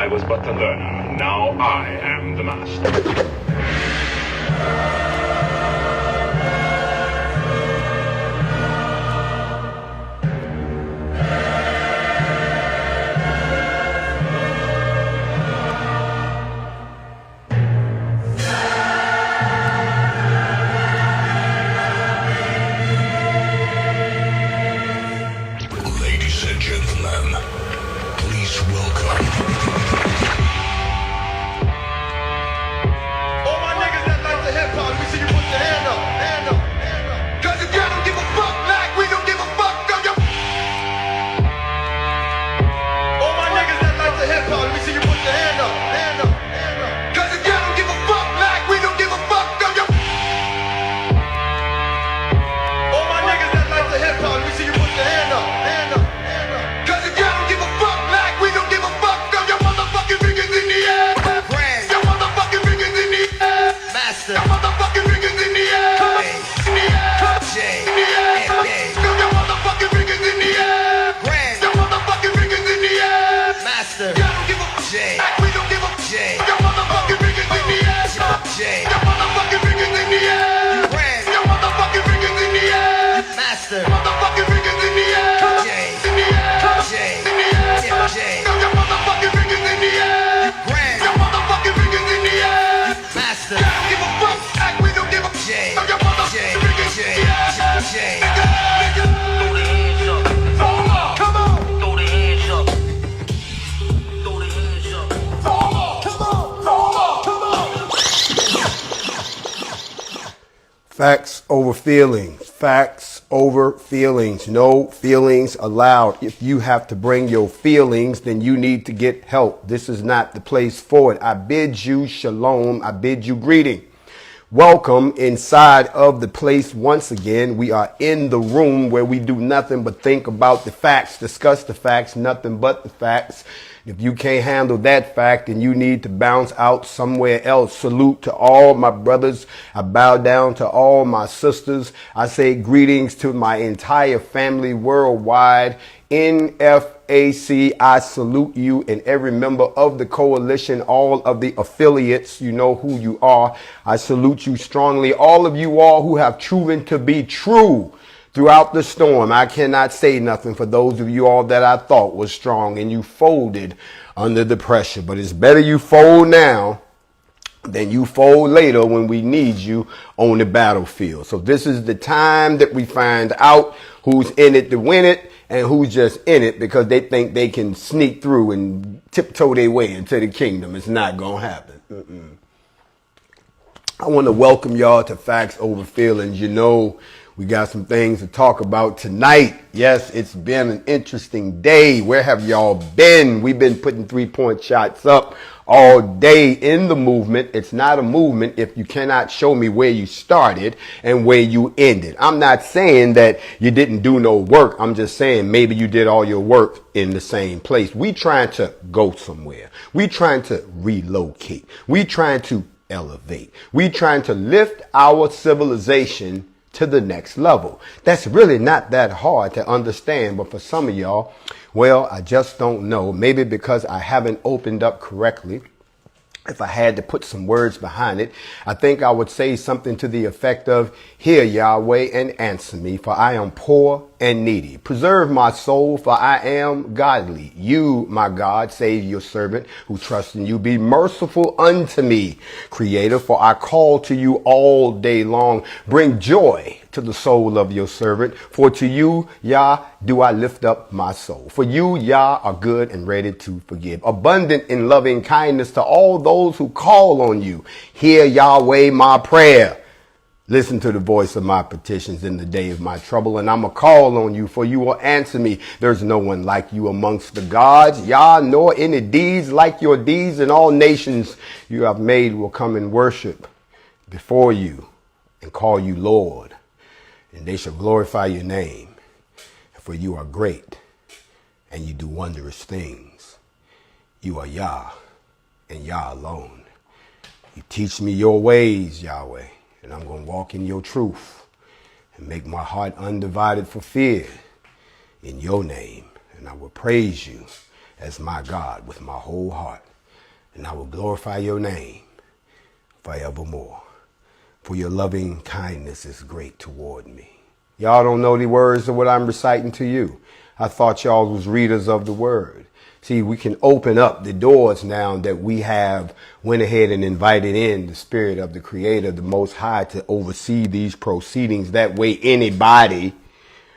I was but the learner, now I am the master. Factz Ova Feelingz. Factz Ova Feelingz. No feelings allowed. If you have to bring your feelings, then you need to get help. This is not the place for it. I bid you shalom. I bid you greeting. Welcome inside of the place once again. We are in the room where we do nothing but think about the facts, discuss the facts, nothing but the facts. If you can't handle that fact, then you need to bounce out somewhere else. Salute to all my brothers. I bow down to all my sisters. I say greetings to my entire family worldwide. NFAC, I salute you and every member of the coalition, all of the affiliates. You know who you are. I salute you strongly. All of you all who have proven to be true throughout the storm. I cannot say nothing for those of you all that I thought was strong and you folded under the pressure. But it's better you fold now than you fold later when we need you on the battlefield. So this is the time that we find out who's in it to win it and who's just in it because they think they can sneak through and tiptoe their way into the kingdom. It's not going to happen. I want to welcome y'all to Factz Ova Feelingz. You know, we got some things to talk about tonight. Yes, it's been an interesting day. Where have y'all been? We've been putting 3-point shots up all day in the movement. It's not a movement if you cannot show me where you started and where you ended. I'm not saying that you didn't do no work. I'm just saying maybe you did all your work in the same place. We trying to go somewhere. We trying to relocate. We trying to elevate. We trying to lift our civilization to the next level. That's really not that hard to understand, but for some of y'all, well, I just don't know. Maybe because I haven't opened up correctly. If I had to put some words behind it, I think I would say something to the effect of, "Hear Yahweh and answer me, for I am poor and needy. Preserve my soul, for I am godly. You, my God, save your servant who trusts in you. Be merciful unto me, Creator, for I call to you all day long. Bring joy to the soul of your servant, for to you, Yah, do I lift up my soul. For you, Yah, are good and ready to forgive, abundant in loving kindness to all those who call on you. Hear Yahweh my prayer. Listen to the voice of my petitions in the day of my trouble, and I'm going to call on you, for you will answer me. There's no one like you amongst the gods, Yah, nor any deeds like your deeds, and all nations you have made will come and worship before you and call you Lord, and they shall glorify your name. For you are great, and you do wondrous things. You are Yah, and Yah alone. You teach me your ways, Yahweh, and I'm going to walk in your truth and make my heart undivided for fear in your name. And I will praise you as my God with my whole heart. and I will glorify your name forevermore. For your loving kindness is great toward me. Y'all don't know the words of what I'm reciting to you. I thought y'all was readers of the word. See, we can open up the doors now that we have went ahead and invited in the spirit of the Creator, the Most High, to oversee these proceedings. That way, anybody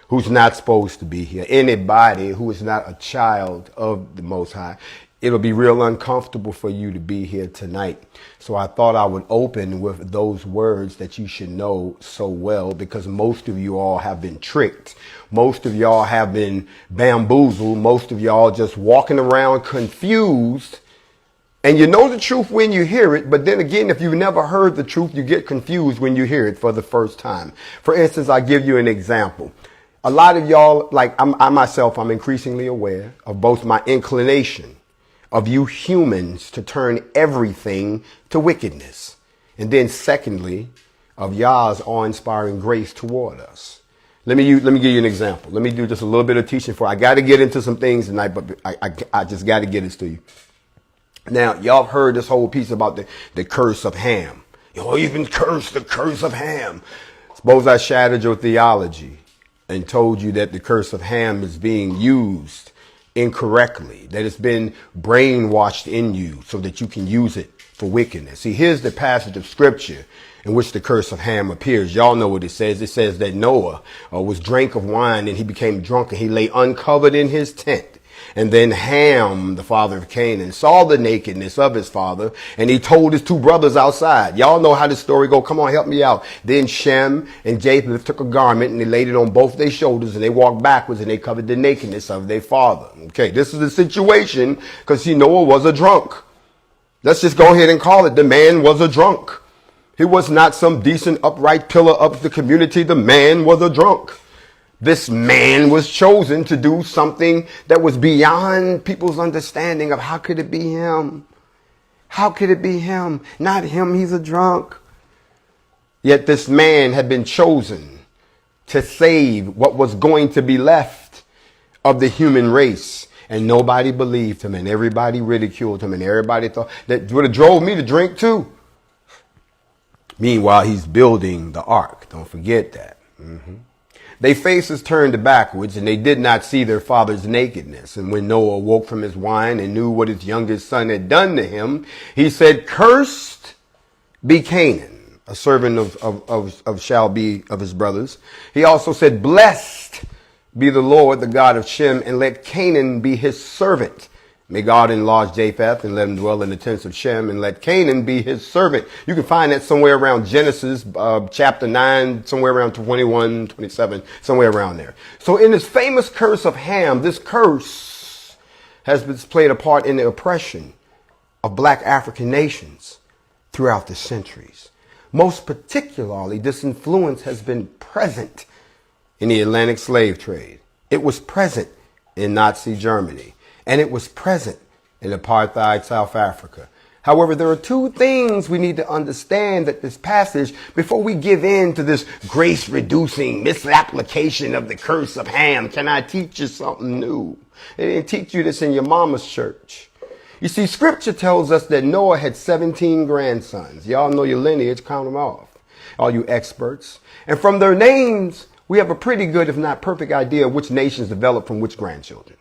who's not supposed to be here, anybody who is not a child of the Most High, it'll be real uncomfortable for you to be here tonight. So I thought I would open with those words that you should know so well, because most of you all have been tricked. Most of y'all have been bamboozled. Most of y'all just walking around confused. And you know the truth when you hear it. But then again, if you've never heard the truth, you get confused when you hear it for the first time. For instance, I give you an example. A lot of y'all, like I myself, I'm increasingly aware of both my inclination of you humans to turn everything to wickedness. And then secondly, of Yah's awe-inspiring grace toward us. Let me give you an example. Let me do just a little bit of teaching for. I got to get into some things tonight, but I just got to get this to you. Now, y'all have heard this whole piece about the curse of Ham. You've been cursed, the curse of Ham. Suppose I shattered your theology and told you that the curse of Ham is being used incorrectly, that it's been brainwashed in you so that you can use it for wickedness. See, here's the passage of scripture in which the curse of Ham appears. Y'all know what it says. It says that Noah was drank of wine and he became drunk and he lay uncovered in his tent. And then Ham, the father of Canaan, saw the nakedness of his father, and he told his two brothers outside. Y'all know how the story go. Come on, help me out. Then Shem and Japheth took a garment and they laid it on both their shoulders and they walked backwards and they covered the nakedness of their father. Okay, this is the situation because Noah was a drunk. Let's just go ahead and call it. The man was a drunk. He was not some decent, upright pillar of the community. The man was a drunk. This man was chosen to do something that was beyond people's understanding of how could it be him? How could it be him? Not him, he's a drunk. Yet this man had been chosen to save what was going to be left of the human race. And nobody believed him and everybody ridiculed him and everybody thought that would have drove me to drink too. Meanwhile, he's building the ark. Don't forget that. Their faces turned backwards, and they did not see their father's nakedness. And when Noah awoke from his wine and knew what his youngest son had done to him, he said, "Cursed be Canaan, a servant of shall be of his brothers." He also said, "Blessed be the Lord, the God of Shem, and let Canaan be his servant. May God enlarge Japheth and let him dwell in the tents of Shem, and let Canaan be his servant." You can find that somewhere around Genesis chapter 9, somewhere around 21, 27, somewhere around there. So in this famous curse of Ham, this curse has been played a part in the oppression of black African nations throughout the centuries. Most particularly, this influence has been present in the Atlantic slave trade. It was present in Nazi Germany. And it was present in apartheid South Africa. However, there are two things we need to understand that this passage, before we give in to this grace-reducing misapplication of the curse of Ham. Can I teach you something new? They didn't teach you this in your mama's church. You see, scripture tells us that Noah had 17 grandsons. Y'all know your lineage, count them off. All you experts. And from their names, we have a pretty good, if not perfect idea of which nations developed from which grandchildren.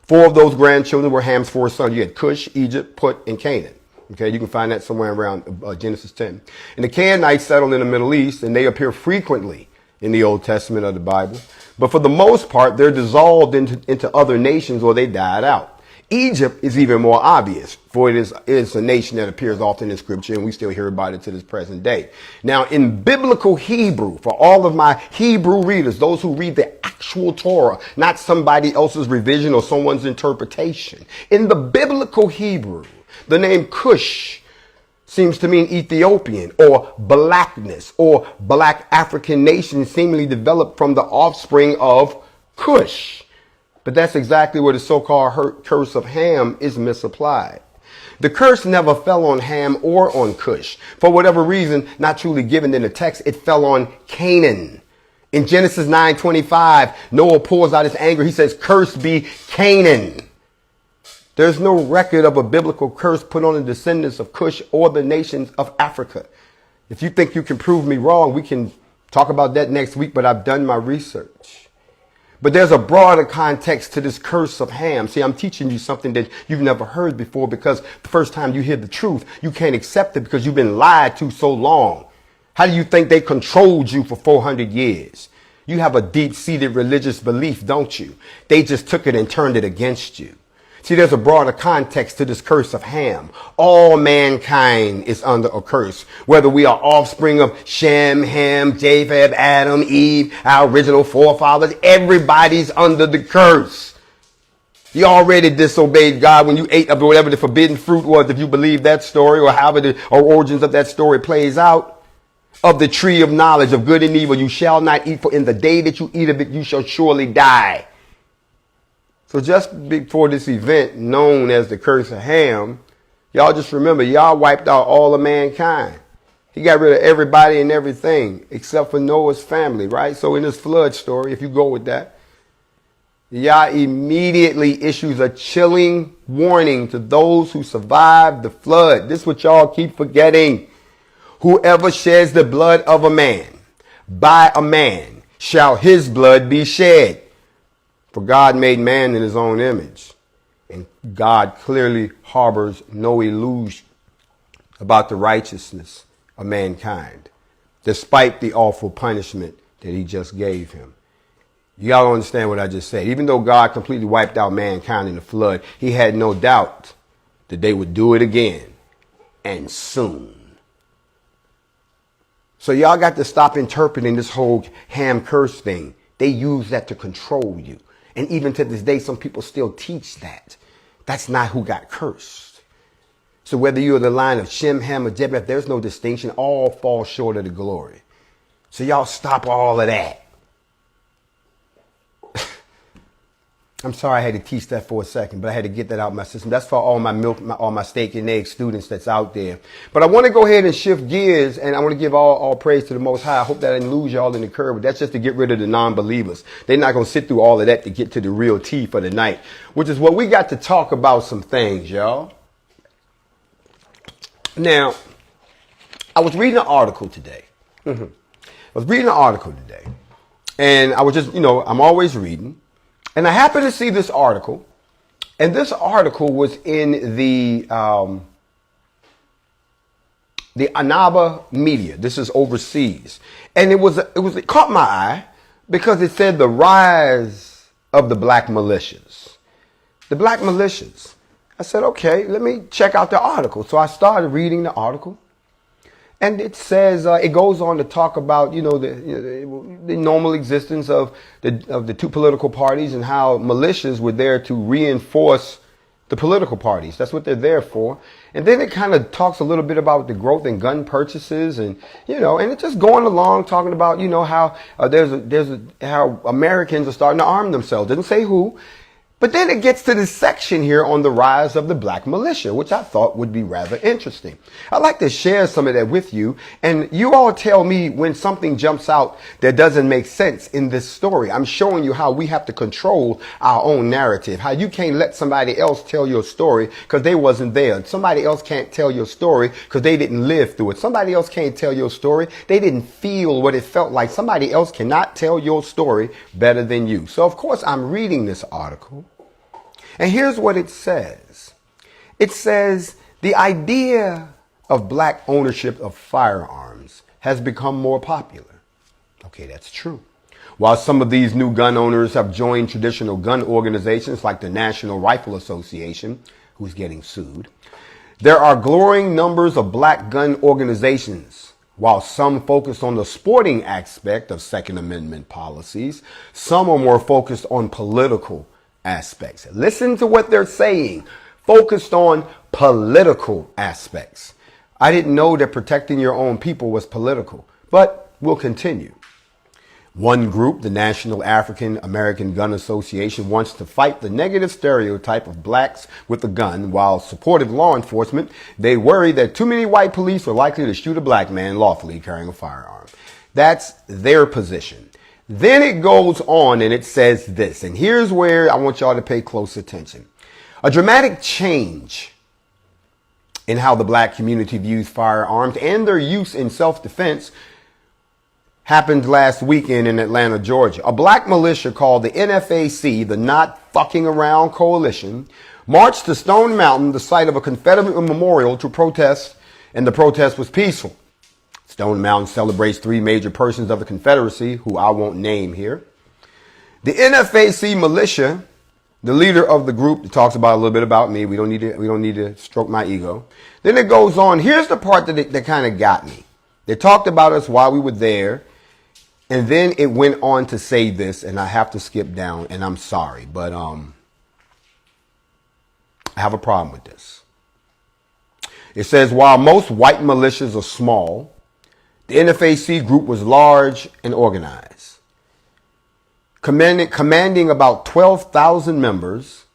4 of those grandchildren were Ham's 4 sons. You had Cush, Egypt, Put, and Canaan. Okay, you can find that somewhere around Genesis 10. And the Canaanites settled in the Middle East, and they appear frequently in the Old Testament of the Bible. But for the most part, they're dissolved into other nations or they died out. Egypt is even more obvious, for it is a nation that appears often in scripture, and we still hear about it to this present day. Now, in biblical Hebrew, for all of my Hebrew readers, those who read the actual Torah, not somebody else's revision or someone's interpretation, in the biblical Hebrew, the name Cush seems to mean Ethiopian or blackness or black African nation, seemingly developed from the offspring of Cush. But that's exactly where the so-called curse of Ham is misapplied. The curse never fell on Ham or on Cush. For whatever reason, not truly given in the text, it fell on Canaan. In Genesis 9:25, Noah pours out his anger. He says, "Cursed be Canaan." There's no record of a biblical curse put on the descendants of Cush or the nations of Africa. If you think you can prove me wrong, we can talk about that next week, but I've done my research. But there's a broader context to this curse of Ham. See, I'm teaching you something that you've never heard before, because the first time you hear the truth, you can't accept it because you've been lied to so long. How do you think they controlled you for 400 years? You have a deep-seated religious belief, don't you? They just took it and turned it against you. See, there's a broader context to this curse of Ham. All mankind is under a curse. Whether we are offspring of Shem, Ham, Japheth, Adam, Eve, our original forefathers, everybody's under the curse. You already disobeyed God when you ate of whatever the forbidden fruit was, if you believe that story, or however the origins of that story plays out. Of the tree of knowledge of good and evil you shall not eat, for in the day that you eat of it you shall surely die. So just before this event known as the curse of Ham, y'all just remember, y'all wiped out all of mankind. He got rid of everybody and everything except for Noah's family, right? So in this flood story, if you go with that, Yah immediately issues a chilling warning to those who survived the flood. This is what y'all keep forgetting. Whoever sheds the blood of a man, by a man, shall his blood be shed. For God made man in his own image. And God clearly harbors no illusion about the righteousness of mankind, despite the awful punishment that he just gave him. You got to understand what I just said. Even though God completely wiped out mankind in the flood, he had no doubt that they would do it again, and soon. So y'all got to stop interpreting this whole Ham curse thing. They use that to control you. And even to this day, some people still teach that. That's not who got cursed. So whether you're the line of Shem, Ham, or Japheth, there's no distinction. All fall short of the glory. So y'all stop all of that. I'm sorry I had to teach that for a second, but I had to get that out of my system. That's for all my all my steak and egg students that's out there. But I want to go ahead and shift gears, and I want to give all praise to the Most High. I hope that I didn't lose y'all in the curve, but that's just to get rid of the non-believers. They're not going to sit through all of that to get to the real tea for the night, which is what we got to talk about some things, y'all. Now, I was reading an article today. And I was just, I'm always reading. And I happened to see this article, and this article was in the Anaba media. This is overseas, and it caught my eye because it said the rise of the black militias. The black militias. I said, okay, let me check out the article. So I started reading the article. And it says, it goes on to talk about, the normal existence of the two political parties and how militias were there to reinforce the political parties. That's what they're there for. And then it kind of talks a little bit about the growth in gun purchases and it's just going along talking about, how how Americans are starting to arm themselves. Didn't say who. But then it gets to this section here on the rise of the black militia, which I thought would be rather interesting. I'd like to share some of that with you. And you all tell me when something jumps out that doesn't make sense in this story. I'm showing you how we have to control our own narrative, how you can't let somebody else tell your story because they wasn't there. Somebody else can't tell your story because they didn't live through it. Somebody else can't tell your story. They didn't feel what it felt like. Somebody else cannot tell your story better than you. So, of course, I'm reading this article. And here's what it says. It says the idea of black ownership of firearms has become more popular. Okay, that's true. While some of these new gun owners have joined traditional gun organizations like the National Rifle Association, who's getting sued, there are growing numbers of black gun organizations. While some focus on the sporting aspect of Second Amendment policies, some are more focused on political aspects. Listen to what they're saying. Focused on political aspects. I didn't know that protecting your own people was political, but we'll continue. One group, the National African American Gun Association, wants to fight the negative stereotype of blacks with a gun. While supportive law enforcement, they worry that too many white police are likely to shoot a black man lawfully carrying a firearm. That's their position. Then it goes on and it says this, and here's where I want y'all to pay close attention. A dramatic change in how the black community views firearms and their use in self-defense happened last weekend in Atlanta, Georgia. A black militia called the NFAC, the Not Fucking Around Coalition, marched to Stone Mountain, the site of a Confederate memorial, to protest, and the protest was peaceful. Stone Mountain celebrates three major persons of the Confederacy, who I won't name here. The NFAC militia, the leader of the group, talks about a little bit about me. We don't need to stroke my ego. Then it goes on. Here's the part that kind of got me. They talked about us while we were there. And then it went on to say this, and I have to skip down, and I'm sorry, but I have a problem with this. It says, while most white militias are small, the NFAC group was large and organized. Commanding about 12,000 members,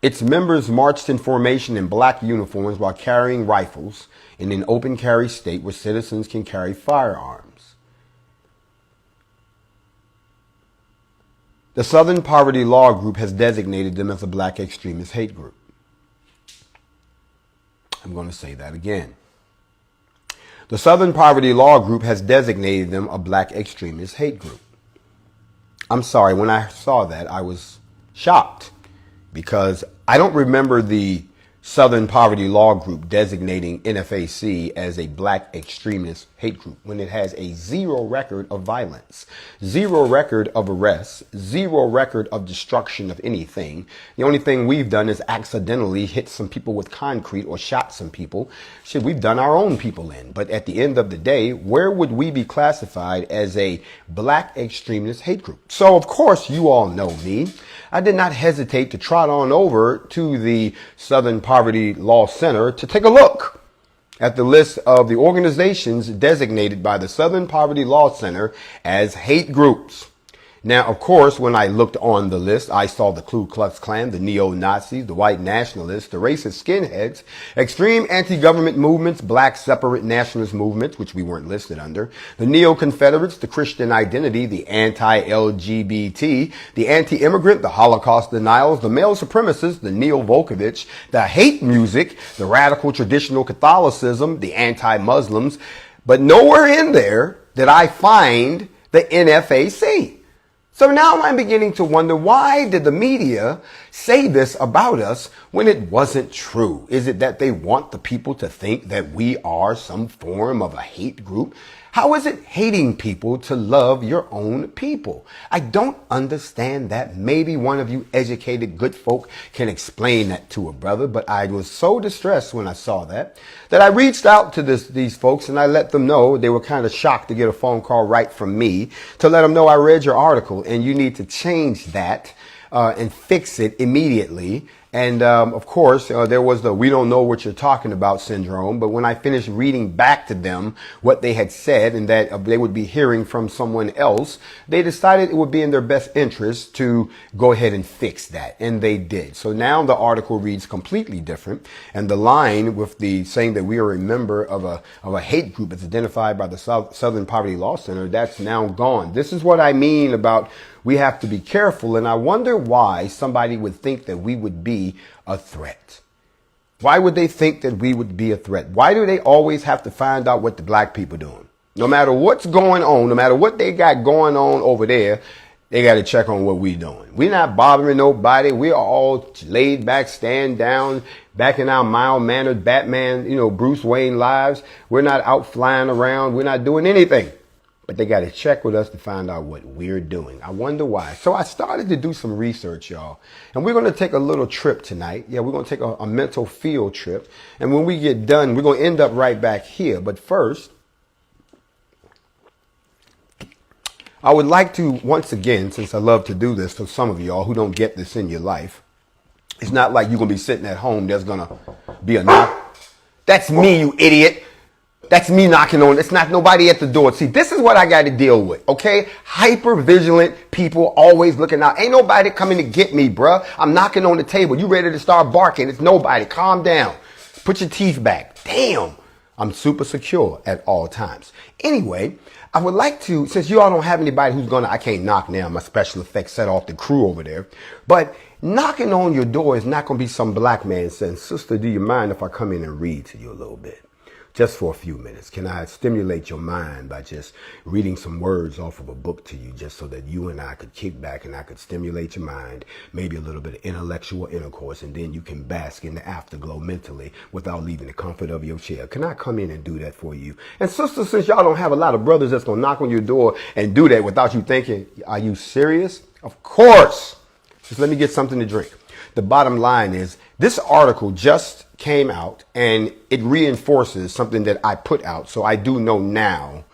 its members marched in formation in black uniforms while carrying rifles in an open carry state where citizens can carry firearms. The Southern Poverty Law Group has designated them as a black extremist hate group. I'm going to say that again. The Southern Poverty Law Group has designated them a black extremist hate group. I'm sorry, when I saw that, I was shocked because I don't remember the Southern Poverty Law Group designating NFAC as a black extremist hate group when it has a zero record of violence, zero record of arrests, zero record of destruction of anything. The only thing we've done is accidentally hit some people with concrete or shot some people. Shit, we've done our own people in. But at the end of the day, where would we be classified as a black extremist hate group? So, of course, you all know me. I did not hesitate to trot on over to the Southern Poverty Law Center to take a look at the list of the organizations designated by the Southern Poverty Law Center as hate groups. Now, of course, when I looked on the list, I saw the Ku Klux Klan, the neo-Nazis, the white nationalists, the racist skinheads, extreme anti-government movements, black separate nationalist movements, which we weren't listed under, the neo-Confederates, the Christian identity, the anti-LGBT, the anti-immigrant, the Holocaust denials, the male supremacists, the neo-Volkovich, the hate music, the radical traditional Catholicism, the anti-Muslims. But nowhere in there did I find the NFAC. So now I'm beginning to wonder, why did the media say this about us when it wasn't true? Is it that they want the people to think that we are some form of a hate group? How is it hating people to love your own people? I don't understand that. Maybe one of you educated good folk can explain that to a brother, but I was so distressed when I saw that I reached out to these folks and I let them know. They were kind of shocked to get a phone call right from me to let them know I read your article and you need to change that and fix it immediately. And of course, there was the "we don't know what you're talking about" syndrome. But when I finished reading back to them what they had said and that they would be hearing from someone else, they decided it would be in their best interest to go ahead and fix that. And they did. So now the article reads completely different. And the line with the saying that we are a member of a hate group that's identified by the Southern Poverty Law Center, that's now gone. This is what I mean about we have to be careful. And I wonder why somebody would think that we would be a threat. Why would they think that we would be a threat? Why do they always have to find out what the black people doing? No matter what's going on, no matter what they got going on over there, they got to check on what we doing. We're not bothering nobody. We're all laid back, stand down, back in our mild-mannered Batman, Bruce Wayne lives. We're not out flying around. We're not doing anything. But they got to check with us to find out what we're doing. I wonder why. So I started to do some research, y'all. And we're going to take a little trip tonight. Yeah, we're going to take a mental field trip. And when we get done, we're going to end up right back here. But first, I would like to, once again, since I love to do this to some of y'all who don't get this in your life, it's not like you're going to be sitting at home. There's going to be a knock. That's me, you idiot. That's me knocking on. It's not nobody at the door. See, this is what I got to deal with, okay? Hyper vigilant people always looking out. Ain't nobody coming to get me, bruh. I'm knocking on the table. You ready to start barking. It's nobody. Calm down. Put your teeth back. Damn. I'm super secure at all times. Anyway, I would like to, since you all don't have anybody who's I can't knock now, my special effects set off the crew over there, but knocking on your door is not going to be some black man saying, sister, do you mind if I come in and read to you a little bit? Just for a few minutes. Can I stimulate your mind by just reading some words off of a book to you, just so that you and I could kick back and I could stimulate your mind, maybe a little bit of intellectual intercourse, and then you can bask in the afterglow mentally without leaving the comfort of your chair. Can I come in and do that for you? And sisters, since y'all don't have a lot of brothers that's going to knock on your door and do that without you thinking, are you serious? Of course. Just let me get something to drink. The bottom line is this article just came out and it reinforces something that I put out. So I do know now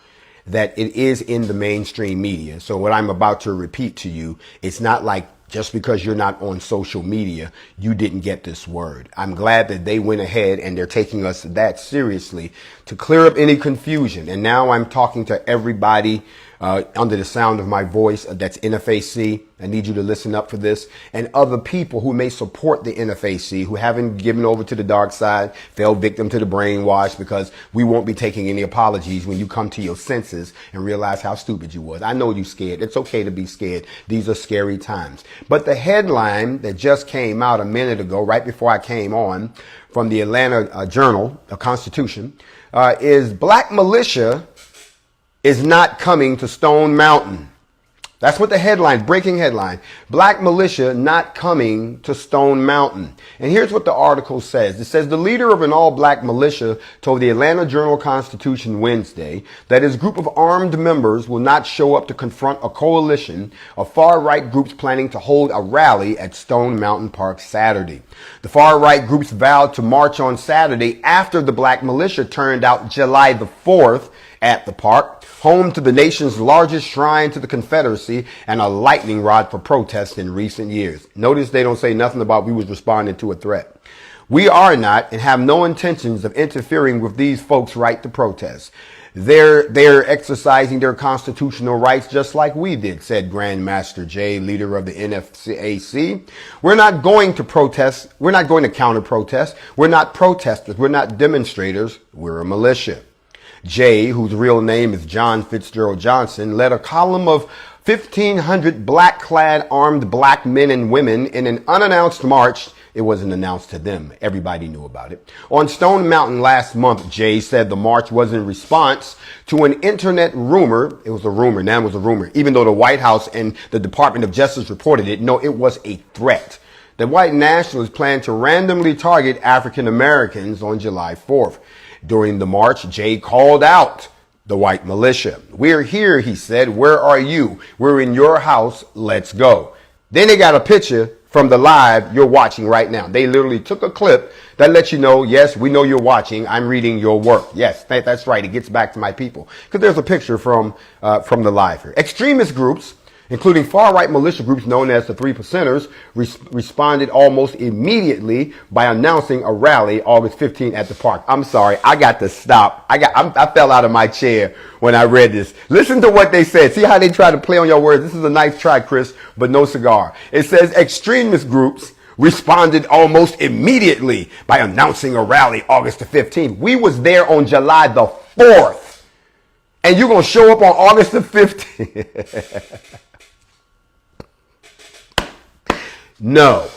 that it is in the mainstream media. So what I'm about to repeat to you, it's not like just because you're not on social media, you didn't get this word. I'm glad that they went ahead and they're taking us that seriously to clear up any confusion. And now I'm talking to everybody under the sound of my voice that's NFAC. I need you to listen up for this. And other people who may support the NFAC, who haven't given over to the dark side, fell victim to the brainwash, because we won't be taking any apologies when you come to your senses and realize how stupid you was. I know you're scared. It's okay to be scared. These are scary times. But the headline that just came out a minute ago, right before I came on, from the Atlanta Journal, a Constitution, is Black Militia is not coming to Stone Mountain. That's what the headline, breaking headline, Black Militia not coming to Stone Mountain. And here's what the article says. It says the leader of an all-black militia told the Atlanta Journal-Constitution Wednesday that his group of armed members will not show up to confront a coalition of far-right groups planning to hold a rally at Stone Mountain Park Saturday. The far-right groups vowed to march on Saturday after the Black Militia turned out July the 4th at the park, home to the nation's largest shrine to the Confederacy and a lightning rod for protests in recent years. Notice they don't say nothing about we was responding to a threat. We are not and have no intentions of interfering with these folks' right to protest. They're exercising their constitutional rights just like we did, said GrandMaster Jay, leader of the NFAC. We're not going to protest. We're not going to counter protest. We're not protesters. We're not demonstrators. We're a militia. Jay, whose real name is John Fitzgerald Johnson, led a column of 1,500 black-clad armed black men and women in an unannounced march. It wasn't announced to them. Everybody knew about it. On Stone Mountain last month, Jay said the march was in response to an internet rumor. It was a rumor. Now it was a rumor. Even though the White House and the Department of Justice reported it, no, it was a threat. The white nationalists plan to randomly target African Americans on July 4th. During the march, Jay called out the white militia. We're here, he said. Where are you? We're in your house. Let's go. Then they got a picture from the live you're watching right now. They literally took a clip that lets you know, yes, we know you're watching. I'm reading your work. Yes, that's right. It gets back to my people. Because there's a picture from the live here. Extremist groups, including far-right militia groups known as the Three Percenters, responded almost immediately by announcing a rally August 15th at the park. I'm sorry, I got to stop. I fell out of my chair when I read this. Listen to what they said. See how they try to play on your words. This is a nice try, Chris, but no cigar. It says extremist groups responded almost immediately by announcing a rally August the 15th. We was there on July the 4th, and you're going to show up on August the 15th. No,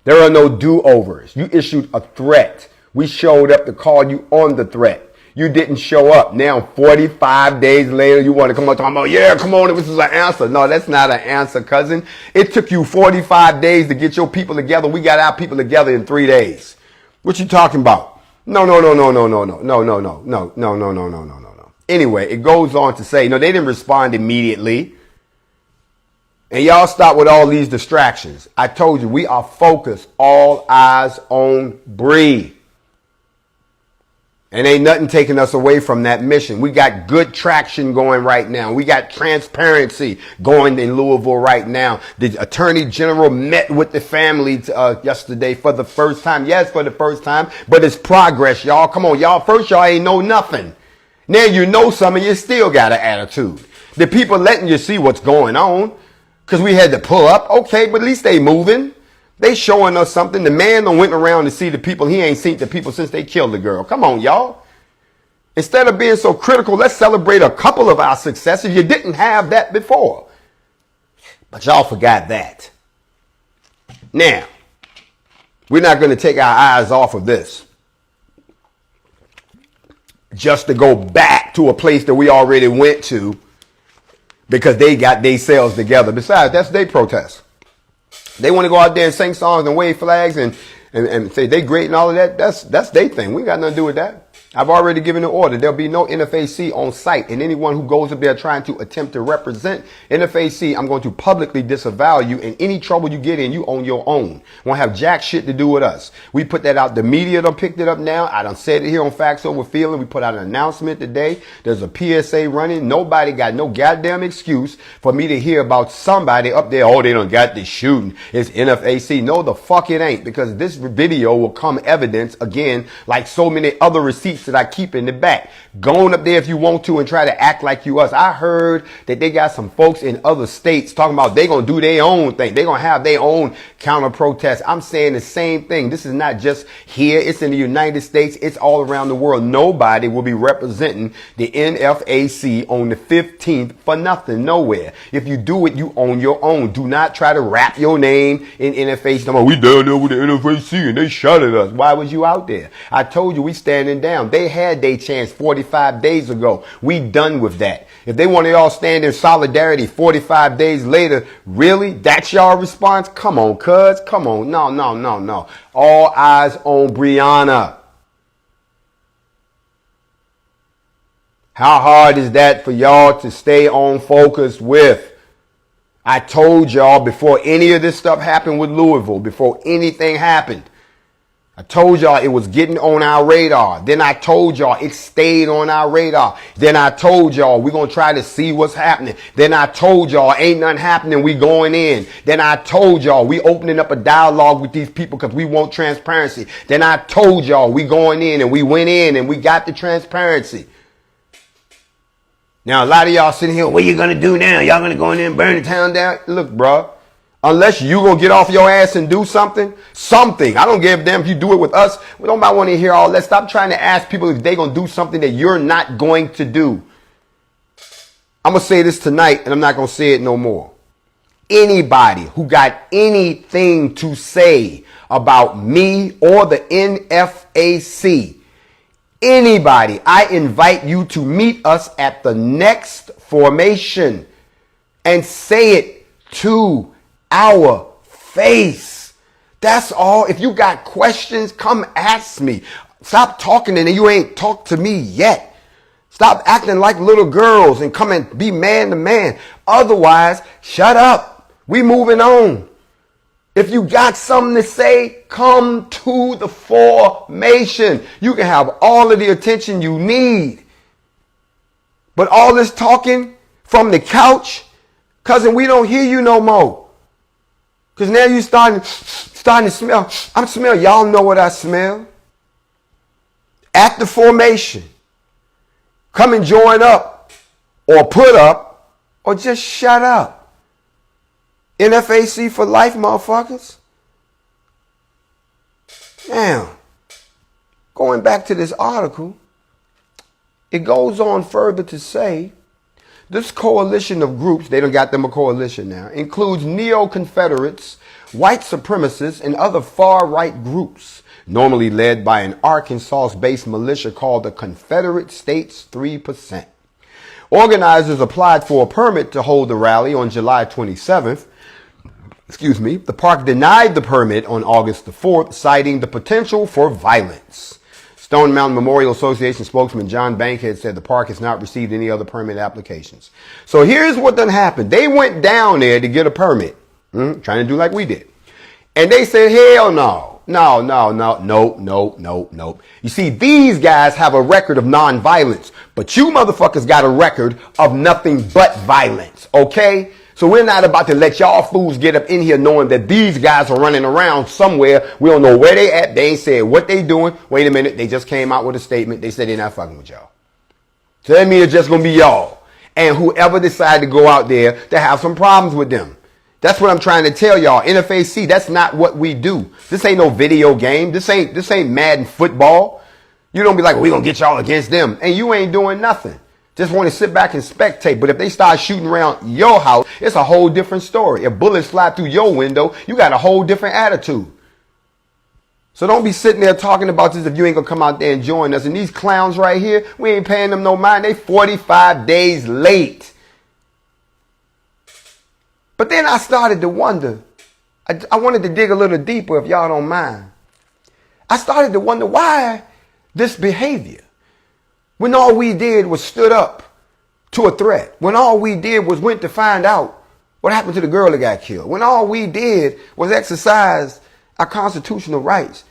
there are no do-overs. You issued a threat. We showed up to call you on the threat. You didn't show up. Now, 45 days later, you want to come up talking about, yeah, come on, this is an answer. No, that's not an answer, cousin. It took you 45 days to get your people together. We got our people together in 3 days. What you talking about? No. Anyway, it goes on to say, no, they didn't respond immediately. And y'all stop with all these distractions. I told you, we are focused, all eyes on Bree. And ain't nothing taking us away from that mission. We got good traction going right now. We got transparency going in Louisville right now. The Attorney General met with the family yesterday for the first time. Yes, for the first time, but it's progress, y'all. Come on, y'all. First, y'all ain't know nothing. Now you know something, you still got an attitude. The people letting you see what's going on. Because we had to pull up. Okay, but at least they moving. They showing us something. The man done went around to see the people. He ain't seen the people since they killed the girl. Come on, y'all. Instead of being so critical, let's celebrate a couple of our successes. You didn't have that before. But y'all forgot that. Now, we're not going to take our eyes off of this just to go back to a place that we already went to because they got themselves together. Besides, that's their protest. They want to go out there and sing songs and wave flags and say they great and all of that. That's their thing. We ain't got nothing to do with that. I've already given an order. There'll be no NFAC on site, and anyone who goes up there trying to attempt to represent NFAC, I'm going to publicly disavow you, and any trouble you get in, you on your own. Won't have jack shit to do with us. We put that out. The media done picked it up now. I done said it here on Factz Ova Feelingz. We put out an announcement today. There's a PSA running. Nobody got no goddamn excuse for me to hear about somebody up there. Oh, they done got this shooting. It's NFAC. No, the fuck it ain't, because this video will come evidence again, like so many other receipts that I keep in the back. Go on up there if you want to and try to act like you us. I heard that they got some folks in other states talking about they gonna do their own thing. They gonna have their own counter protest. I'm saying the same thing. This is not just here. It's in the United States. It's all around the world. Nobody will be representing the NFAC on the 15th for nothing, nowhere. If you do it, you own your own. Do not try to wrap your name in NFAC. We down there with the NFAC and they shot at us. Why was you out there? I told you we standing down. They had their chance 45 days ago. We done with that. If they want to all stand in solidarity 45 days later, really? That's y'all response? Come on, cuz. Come on. No. All eyes on Breonna. How hard is that for y'all to stay on focus with? I told y'all before any of this stuff happened with Louisville, before anything happened, I told y'all it was getting on our radar. Then I told y'all it stayed on our radar. Then I told y'all we're going to try to see what's happening. Then I told y'all ain't nothing happening. We going in. Then I told y'all we opening up a dialogue with these people because we want transparency. Then I told y'all we going in, and we went in and we got the transparency. Now, a lot of y'all sitting here, what you going to do now? Y'all going to go in there and burn the town down? Look, bro. Unless you gonna get off your ass and do something. I don't give a damn if you do it with us. We don't want to hear all that. Stop trying to ask people if they gonna do something that you're not going to do. I'm gonna say this tonight, and I'm not gonna say it no more. Anybody who got anything to say about me or the NFAC, anybody, I invite you to meet us at the next formation and say it to our face. That's all. If you got questions, come ask me. Stop talking and you ain't talked to me yet. Stop acting like little girls and come and be man to man. Otherwise, shut up. We moving on. If you got something to say, come to the formation. You can have all of the attention you need. But all this talking from the couch, cousin, we don't hear you no more. Because now you starting to smell. I'm smelling. Y'all know what I smell. At the formation. Come and join up. Or put up. Or just shut up. NFAC for life, motherfuckers. Now, going back to this article, it goes on further to say, this coalition of groups, they done got them a coalition now, includes neo-Confederates, white supremacists, and other far-right groups, normally led by an Arkansas-based militia called the Confederate States 3%. Organizers applied for a permit to hold the rally on July 27th. The park denied the permit on August the 4th, citing the potential for violence. Stone Mountain Memorial Association spokesman John Bankhead said the park has not received any other permit applications. So here's what done happened. They went down there to get a permit, trying to do like we did. And they said, hell no. Nope. You see, these guys have a record of nonviolence, but you motherfuckers got a record of nothing but violence, okay? So we're not about to let y'all fools get up in here knowing that these guys are running around somewhere. We don't know where they at. They ain't said what they doing. Wait a minute. They just came out with a statement. They said they're not fucking with y'all. So that means it's just going to be y'all. And whoever decide to go out there to have some problems with them. That's what I'm trying to tell y'all. NFAC, that's not what we do. This ain't no video game. This ain't Madden football. You don't be like, we're going to get y'all against them. And you ain't doing nothing. Just want to sit back and spectate. But if they start shooting around your house, it's a whole different story. If bullets fly through your window, you got a whole different attitude. So don't be sitting there talking about this if you ain't going to come out there and join us. And these clowns right here, we ain't paying them no mind. They 45 days late. But then I started to wonder. I wanted to dig a little deeper if y'all don't mind. I started to wonder why this behavior. When all we did was stood up to a threat. When all we did was went to find out what happened to the girl that got killed. When all we did was exercise our constitutional rights.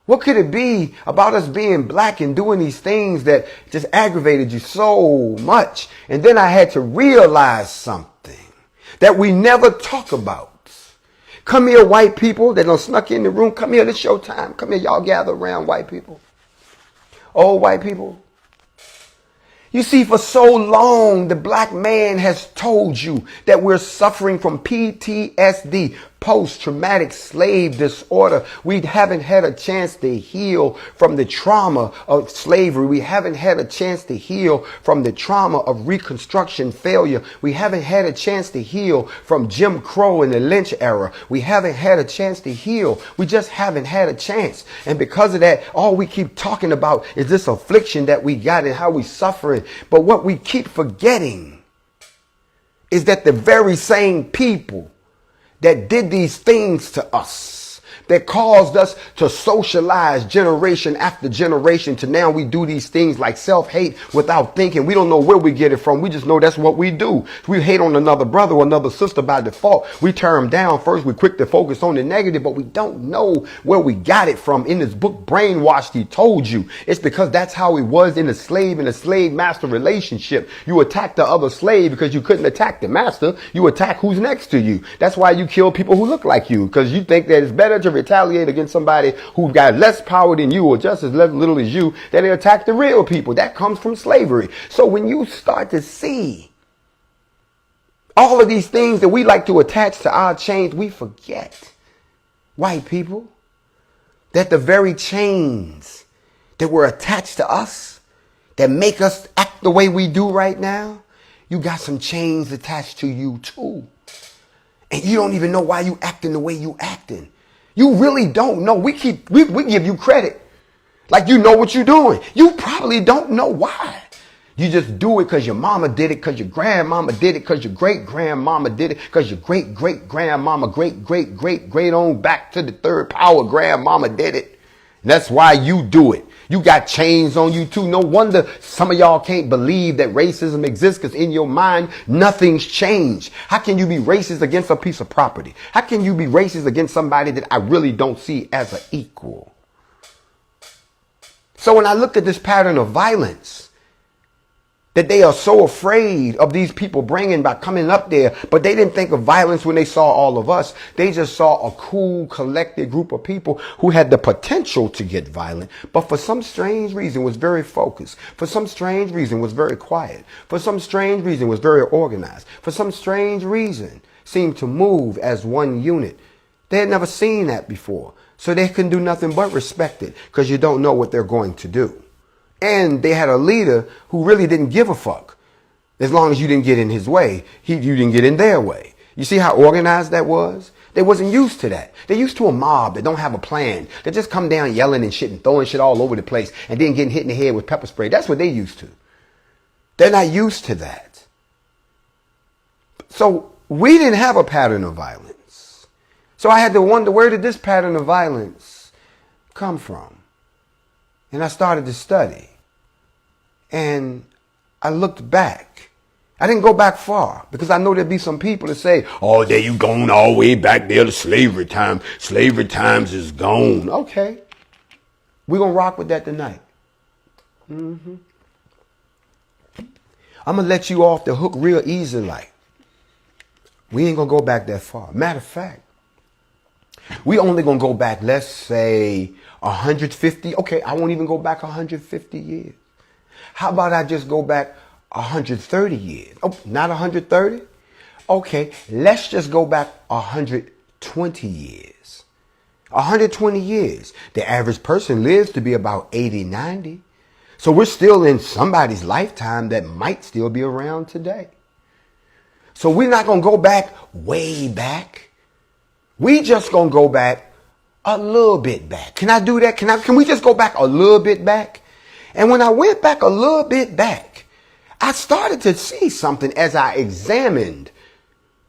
What could it be about us being black and doing these things that just aggravated you so much? And then I had to realize something that we never talk about. Come here, white people that done snuck in the room. Come here, it's your time. Come here, y'all gather around, white people. Old white people. You see, for so long, the black man has told you that we're suffering from PTSD, post-traumatic slave disorder. We haven't had a chance to heal from the trauma of slavery. We haven't had a chance to heal from the trauma of Reconstruction failure. We haven't had a chance to heal from Jim Crow and the lynch era. We haven't had a chance to heal. We just haven't had a chance. And because of that, all we keep talking about is this affliction that we got and how we suffering. But what we keep forgetting is that the very same people that did these things to us, that caused us to socialize generation after generation to now we do these things like self-hate without thinking. We don't know where we get it from. We just know that's what we do. We hate on another brother or another sister by default. We tear them down first. We're quick to focus on the negative, but we don't know where we got it from. In this book, Brainwashed, he told you it's because that's how it was in the slave and the slave master relationship. You attack the other slave because you couldn't attack the master. You attack who's next to you. That's why you kill people who look like you, because you think that it's better to retaliate against somebody who got less power than you or just as little as you than they attack the real people. That comes from slavery. So when you start to see all of these things that we like to attach to our chains, we forget, white people, that the very chains that were attached to us that make us act the way we do right now, you got some chains attached to you too. And you don't even know why you acting the way you acting. You really don't know. We give you credit like you know what you're doing. You probably don't know why. You just do it because your mama did it, because your grandmama did it, because your great-grandmama did it, because your great-great-grandmama, great-great-great-great on back to the third power grandmama did it. And that's why you do it. You got chains on you too. No wonder some of y'all can't believe that racism exists, because in your mind, nothing's changed. How can you be racist against a piece of property? How can you be racist against somebody that I really don't see as an equal? So when I look at this pattern of violence that they are so afraid of these people bringing by coming up there, but they didn't think of violence when they saw all of us. They just saw a cool, collected group of people who had the potential to get violent, but for some strange reason was very focused. For some strange reason was very quiet. For some strange reason was very organized. For some strange reason seemed to move as one unit. They had never seen that before, so they couldn't do nothing but respect it, because you don't know what they're going to do. And they had a leader who really didn't give a fuck. As long as you didn't get in his way, you didn't get in their way. You see how organized that was? They wasn't used to that. They're used to a mob that don't have a plan. They just come down yelling and shit and throwing shit all over the place and then getting hit in the head with pepper spray. That's what they used to. They're not used to that. So we didn't have a pattern of violence. So I had to wonder, where did this pattern of violence come from? And I started to study. And I looked back. I didn't go back far, because I know there'd be some people that say, oh, there you going all the way back there to slavery time. Slavery times is gone. Okay. We're going to rock with that tonight. I'm going to let you off the hook real easy like. We ain't going to go back that far. Matter of fact, we only going to go back, let's say, 150. Okay, I won't even go back 150 years. How about I just go back 130 years? Oh, not 130? Okay, let's just go back 120 years. 120 years. The average person lives to be about 80, 90. So we're still in somebody's lifetime that might still be around today. So we're not going to go back way back. We just going to go back a little bit back. Can I do that? Can we just go back a little bit back? And when I went back a little bit back, I started to see something as I examined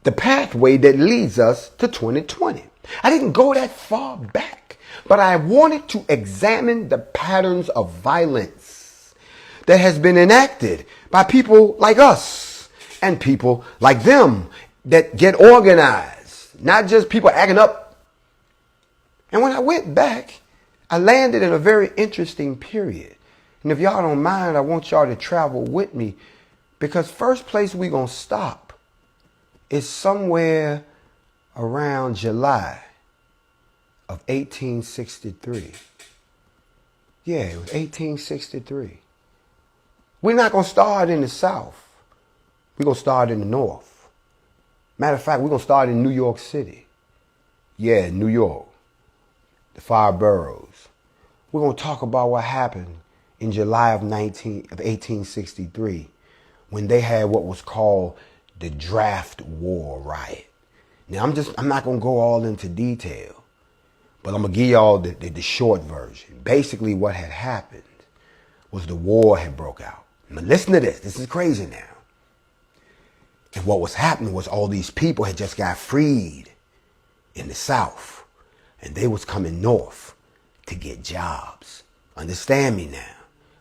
the pathway that leads us to 2020. I didn't go that far back, but I wanted to examine the patterns of violence that has been enacted by people like us and people like them that get organized, not just people acting up. And when I went back, I landed in a very interesting period. And if y'all don't mind, I want y'all to travel with me, because first place we're going to stop is somewhere around July of 1863. Yeah, it was 1863. We're not going to start in the South. We're going to start in the North. Matter of fact, we're going to start in New York City. Yeah, New York. The 5 boroughs. We're going to talk about what happened in July of 1863 when they had what was called the Draft War Riot. Now, I'm not going to go all into detail, but I'm going to give y'all the short version. Basically, what had happened was the war had broke out. Now, listen to this. This is crazy now. And what was happening was all these people had just got freed in the South, and they was coming north to get jobs. Understand me now.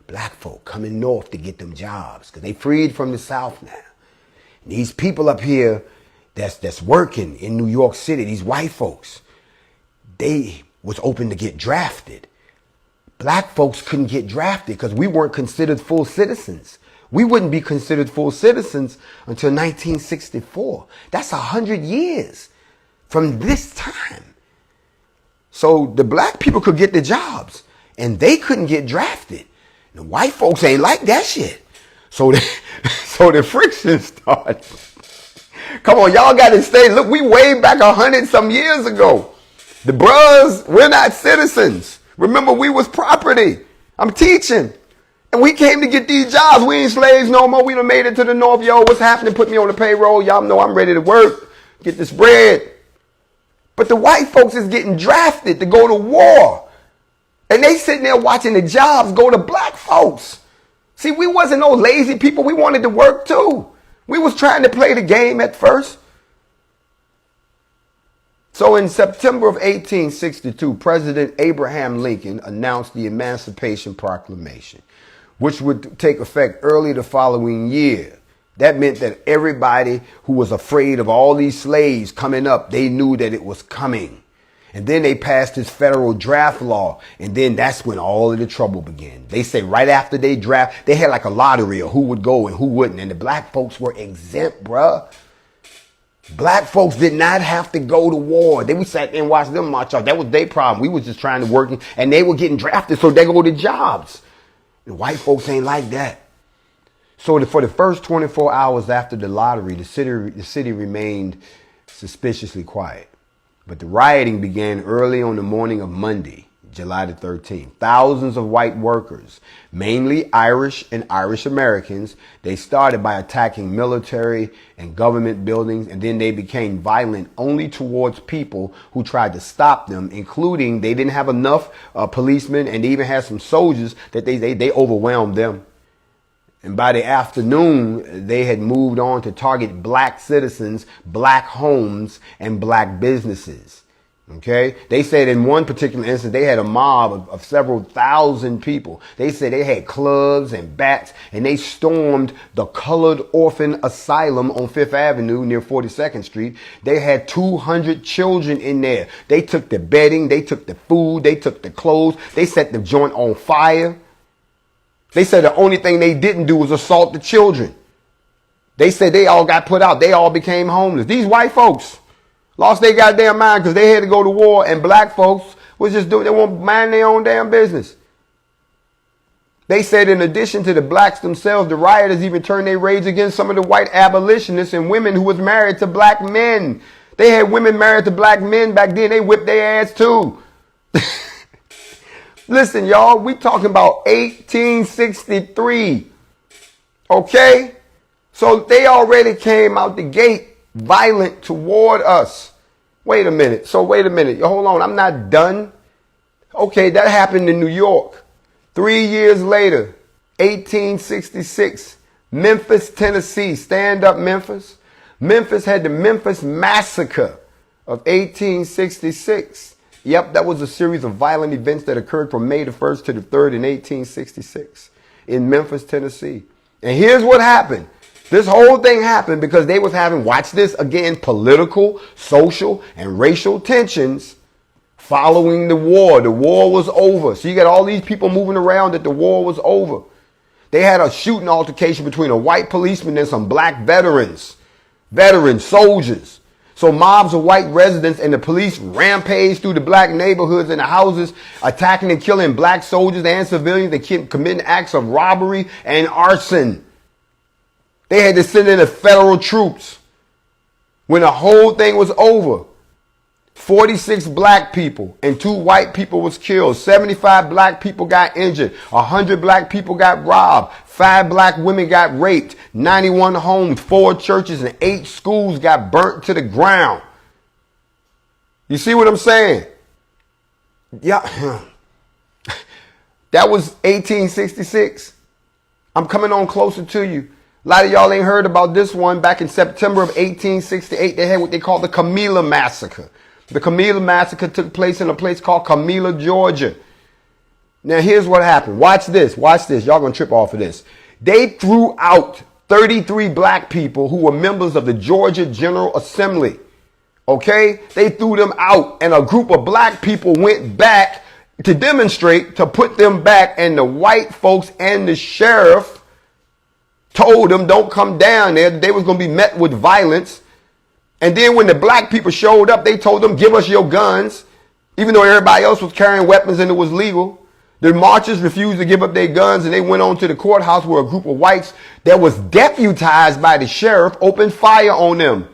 Black folk coming north to get them jobs because they freed from the South now. And these people up here that's working in New York City, these white folks, they was open to get drafted. Black folks couldn't get drafted because we weren't considered full citizens. We wouldn't be considered full citizens until 1964. That's 100 years from this time. So the black people could get the jobs and they couldn't get drafted. The white folks ain't like that shit. So the friction started. Come on, y'all got to stay. Look, we way back 100 some years ago. The bros, we're not citizens. Remember, we was property. I'm teaching. And we came to get these jobs. We ain't slaves no more. We done made it to the North. Yo, what's happening? Put me on the payroll. Y'all know I'm ready to work. Get this bread. But the white folks is getting drafted to go to war. And they sitting there watching the jobs go to black folks. See, we wasn't no lazy people. We wanted to work too. We was trying to play the game at first. So in September of 1862, President Abraham Lincoln announced the Emancipation Proclamation, which would take effect early the following year. That meant that everybody who was afraid of all these slaves coming up, they knew that it was coming. And then they passed this federal draft law. And then that's when all of the trouble began. They say right after they draft, they had like a lottery of who would go and who wouldn't. And the black folks were exempt, bruh. Black folks did not have to go to war. We sat there and watched them march out. That was their problem. We was just trying to work, and they were getting drafted, so they go to jobs. The white folks ain't like that. So for the first 24 hours after the lottery, the city remained suspiciously quiet. But the rioting began early on the morning of Monday, July the 13th. Thousands of white workers, mainly Irish and Irish Americans, they started by attacking military and government buildings, and then they became violent only towards people who tried to stop them, including they didn't have enough policemen, and they even had some soldiers that they overwhelmed them. And by the afternoon, they had moved on to target black citizens, black homes, and black businesses. Okay? They said in one particular instance, they had a mob of several thousand people. They said they had clubs and bats, and they stormed the Colored Orphan Asylum on 5th Avenue near 42nd Street. They had 200 children in there. They took the bedding, they took the food, they took the clothes, they set the joint on fire. They said the only thing they didn't do was assault the children. They said they all got put out. They all became homeless. These white folks lost their goddamn mind because they had to go to war, and black folks was just doing, they won't mind their own damn business. They said in addition to the blacks themselves, the rioters even turned their rage against some of the white abolitionists and women who was married to black men. They had women married to black men back then. They whipped their ass too. Listen, y'all, we talking about 1863. Okay? So they already came out the gate violent toward us. Wait a minute. Hold on. I'm not done. Okay, that happened in New York. 3 years later, 1866, Memphis, Tennessee. Stand up, Memphis. Memphis had the Memphis Massacre of 1866. Yep, that was a series of violent events that occurred from May the 1st to the 3rd in 1866 in Memphis, Tennessee. And here's what happened. This whole thing happened because they was having, watch this again, political, social, and racial tensions following the war. The war was over. So you got all these people moving around that the war was over. They had a shooting altercation between a white policeman and some black veterans, soldiers. So mobs of white residents and the police rampaged through the black neighborhoods and the houses, attacking and killing black soldiers and civilians. They kept committing acts of robbery and arson. They had to send in the federal troops. When the whole thing was over, 46 black people and 2 white people was killed. 75 black people got injured. 100 black people got robbed. 5 black women got raped. 91 homes, 4 churches, and 8 schools got burnt to the ground. You see what I'm saying? Yeah. That was 1866. I'm coming on closer to you. A lot of y'all ain't heard about this one. Back in September of 1868, they had what they call the Camilla Massacre. The Camilla Massacre took place in a place called Camilla, Georgia. Now, here's what happened. Watch this. Y'all gonna trip off of this. They threw out 33 black people who were members of the Georgia General Assembly. Okay? They threw them out, and a group of black people went back to demonstrate to put them back, and the white folks and the sheriff told them don't come down there. They was going to be met with violence. And then when the black people showed up, they told them, give us your guns. Even though everybody else was carrying weapons and it was legal. The marchers refused to give up their guns, and they went on to the courthouse where a group of whites that was deputized by the sheriff opened fire on them.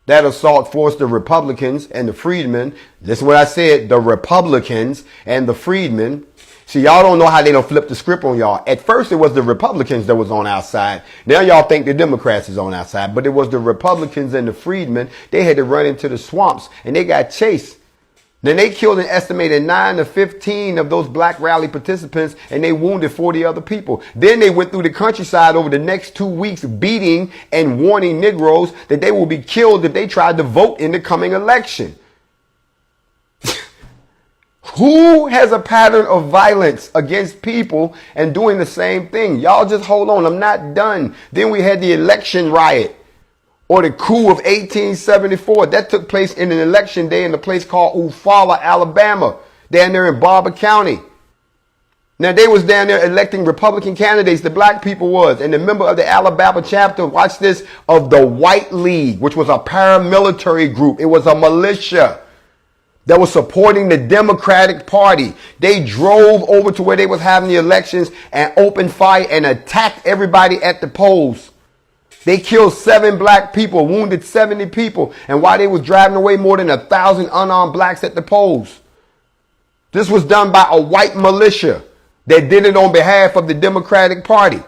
That assault forced the Republicans and the freedmen. This is what I said, the Republicans and the freedmen. See, y'all don't know how they don't flip the script on y'all. At first, it was the Republicans that was on our side. Now y'all think the Democrats is on our side. But it was the Republicans and the freedmen. They had to run into the swamps, and they got chased. Then they killed an estimated 9 to 15 of those black rally participants, and they wounded 40 other people. Then they went through the countryside over the next 2 weeks, beating and warning Negroes that they will be killed if they tried to vote in the coming election. Who has a pattern of violence against people and doing the same thing? Y'all just hold on. I'm not done. Then we had the election riot, or the coup of 1874. That took place in an election day in a place called Eufaula, Alabama, down there in Barber County. Now, they was down there electing Republican candidates, the black people was, and the member of the Alabama chapter, watch this, of the White League, which was a paramilitary group. It was a militia that was supporting the Democratic Party. They drove over to where they was having the elections and opened fire and attacked everybody at the polls. They killed 7 black people, wounded 70 people, and while they was driving away more than 1,000 unarmed blacks at the polls. This was done by a white militia that did it on behalf of the Democratic Party.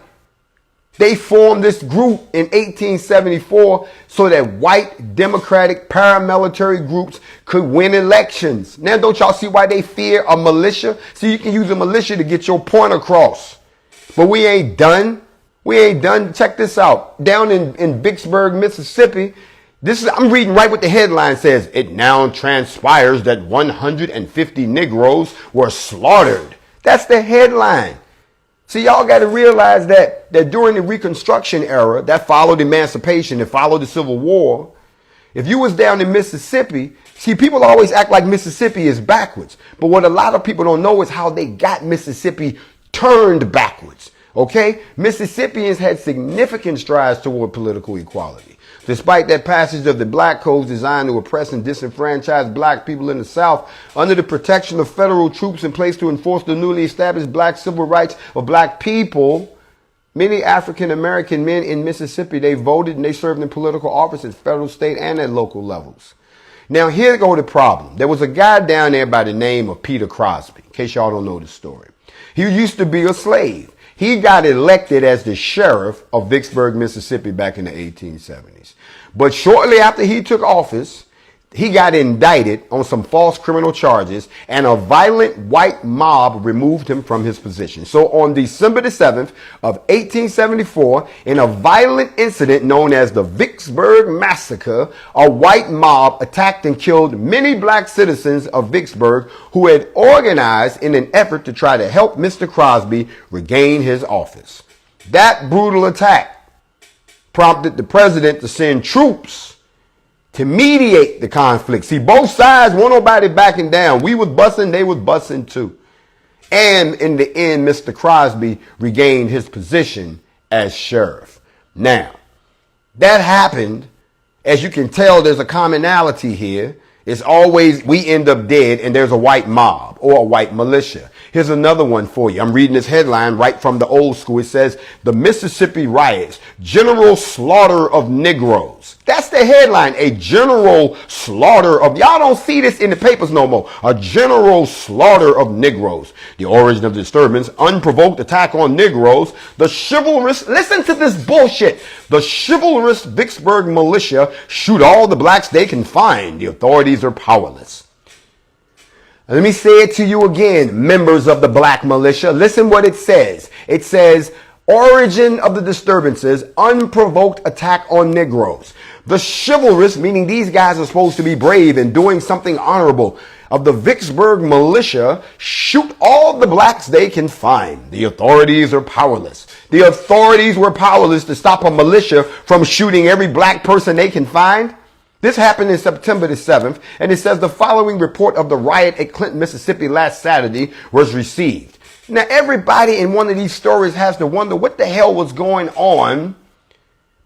They formed this group in 1874 so that white Democratic paramilitary groups could win elections. Now, don't y'all see why they fear a militia? See, you can use a militia to get your point across. But we ain't done. Check this out. Down in Vicksburg, Mississippi, I'm reading right what the headline says. It now transpires that 150 Negroes were slaughtered. That's the headline. See, y'all got to realize that during the Reconstruction era, that followed emancipation, that followed the Civil War, if you was down in Mississippi, see, people always act like Mississippi is backwards. But what a lot of people don't know is how they got Mississippi turned backwards. Okay? Mississippians had significant strides toward political equality. Despite that passage of the black codes designed to oppress and disenfranchise black people in the South, under the protection of federal troops in place to enforce the newly established black civil rights of black people, many African American men in Mississippi, they voted and they served in political office at federal, state, and at local levels. Now, here go the problem. There was a guy down there by the name of Peter Crosby, in case y'all don't know the story. He used to be a slave. He got elected as the sheriff of Vicksburg, Mississippi back in the 1870s. But shortly after he took office, he got indicted on some false criminal charges, and a violent white mob removed him from his position. So on December the 7th of 1874, in a violent incident known as the Vicksburg Massacre, a white mob attacked and killed many black citizens of Vicksburg who had organized in an effort to try to help Mr. Crosby regain his office. That brutal attack prompted the president to send troops to mediate the conflict. See, both sides, weren't nobody backing down. We was busting, they was busting too. And in the end, Mr. Crosby regained his position as sheriff. Now, that happened. As you can tell, there's a commonality here. It's always we end up dead and there's a white mob or a white militia. Here's another one for you. I'm reading this headline right from the old school. It says, the Mississippi riots, general slaughter of Negroes. That's the headline, a general slaughter of, y'all don't see this in the papers no more, a general slaughter of Negroes. The origin of the disturbance, unprovoked attack on Negroes, the chivalrous, listen to this bullshit, the chivalrous Vicksburg militia shoot all the blacks they can find. The authorities are powerless. Let me say it to you again, members of the black militia. Listen what it says. It says, origin of the disturbances, unprovoked attack on Negroes. The chivalrous, meaning these guys are supposed to be brave and doing something honorable, of the Vicksburg militia shoot all the blacks they can find. The authorities are powerless. The authorities were powerless to stop a militia from shooting every black person they can find. This happened in September the 7th, and it says the following report of the riot at Clinton, Mississippi last Saturday was received. Now, everybody in one of these stories has to wonder what the hell was going on,